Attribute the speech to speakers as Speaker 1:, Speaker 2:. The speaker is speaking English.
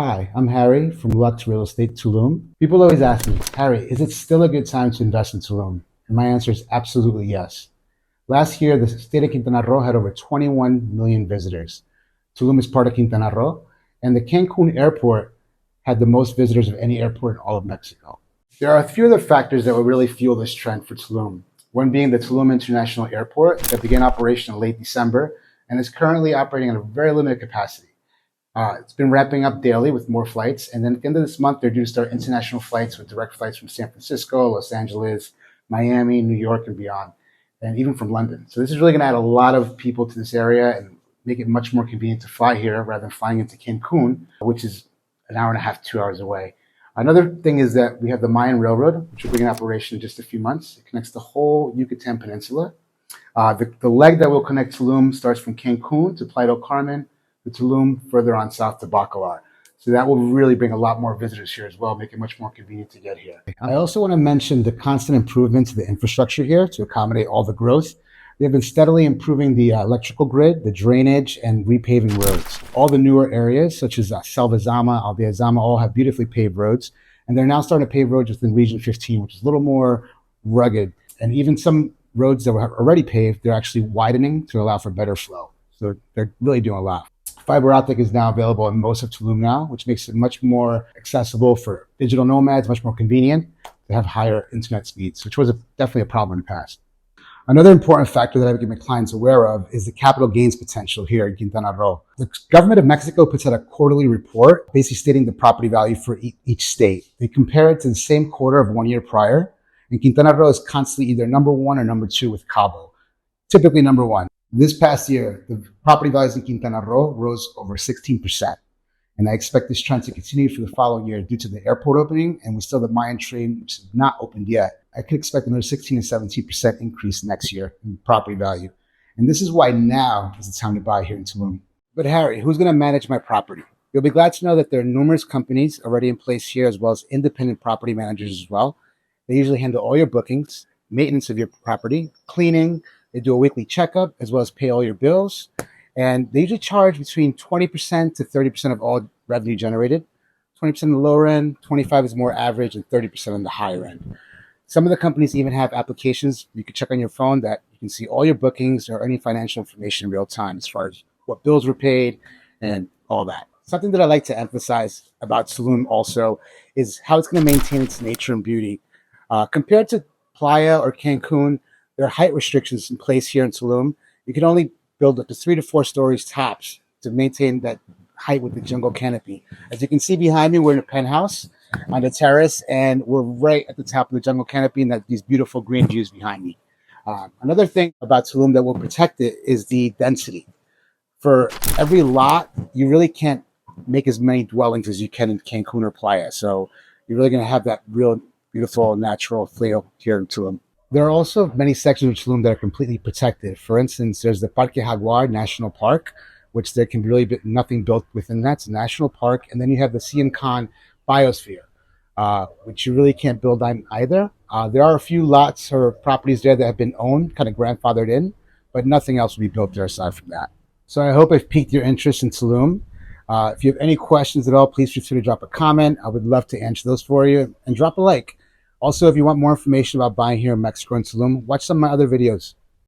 Speaker 1: Hi, I'm Harry from Lux Real Estate Tulum. People always ask me, Harry, is it still a good time to invest in Tulum? And my answer is absolutely yes. Last year, the state of Quintana Roo had over 21 million visitors. Tulum is part of Quintana Roo, and the Cancun airport had the most visitors of any airport in all of Mexico. There are a few other factors that will really fuel this trend for Tulum. One being the Tulum International Airport that began operation in late December and is currently operating at a very limited capacity. It's been ramping up daily with more flights. And then at the end of this month, they're due to start international flights with direct flights from San Francisco, Los Angeles, Miami, New York, and beyond, and even from London. So this is really going to add a lot of people to this area and make it much more convenient to fly here rather than flying into Cancun, which is an hour and a half, 2 hours away. Another thing is that we have the Mayan Railroad, which will be in operation in just a few months. It connects the whole Yucatan Peninsula. The leg that will connect Tulum starts from Cancun to Playa del Carmen, to Tulum, further on south to Bacalar. So that will really bring a lot more visitors here as well, make it much more convenient to get here. I also want to mention the constant improvement to the infrastructure here to accommodate all the growth. They've been steadily improving the electrical grid, the drainage, and repaving roads. All the newer areas, such as Selvazama, Aldeazama, all have beautifully paved roads. And they're now starting to pave roads within Region 15, which is a little more rugged. And even some roads that were already paved, they're actually widening to allow for better flow. So they're really doing a lot. Fiber optic is now available in most of Tulum now, which makes it much more accessible for digital nomads, much more convenient to have higher internet speeds, which was definitely a problem in the past. Another important factor that I would get my clients aware of is the capital gains potential here in Quintana Roo. The government of Mexico puts out a quarterly report basically stating the property value for each state. They compare it to the same quarter of 1 year prior, and Quintana Roo is constantly either number one or number two with Cabo, typically number one. This past year, the property values in Quintana Roo rose over 16%. And I expect this trend to continue for the following year due to the airport opening, and we still have the Mayan train, which is not opened yet. I could expect another 16 to 17% increase next year in property value. And this is why now is the time to buy here in Tulum. But Harry, who's going to manage my property? You'll be glad to know that there are numerous companies already in place here, as well as independent property managers as well. They usually handle all your bookings, maintenance of your property, cleaning. They do a weekly checkup as well as pay all your bills. And they usually charge between 20% to 30% of all revenue generated. 20% on the lower end, 25% is more average, and 30% on the higher end. Some of the companies even have applications you can check on your phone that you can see all your bookings or any financial information in real time as far as what bills were paid and all that. Something that I like to emphasize about Tulum also is how it's going to maintain its nature and beauty. Compared to Playa or Cancun, there are height restrictions in place here in Tulum. You can only build up to 3 to 4 stories tops to maintain that height with the jungle canopy. As you can see behind me, we're in a penthouse on the terrace, and we're right at the top of the jungle canopy and these beautiful green views behind me. Another thing about Tulum that will protect it is the density. For every lot, you really can't make as many dwellings as you can in Cancun or Playa. So you're really going to have that real beautiful natural feel here in Tulum. There are also many sections of Tulum that are completely protected. For instance, there's the Parque Jaguar National Park, which there can really be nothing built within that. It's a national park. And then you have the Sian Biosphere, which you really can't build on either. There are a few lots or properties there that have been owned, kind of grandfathered in, but nothing else will be built there aside from that. So I hope I've piqued your interest in Tulum. If you have any questions at all, please feel free to drop a comment. I would love to answer those for you, and drop a like. Also, if you want more information about buying here in Mexico and Tulum, watch some of my other videos.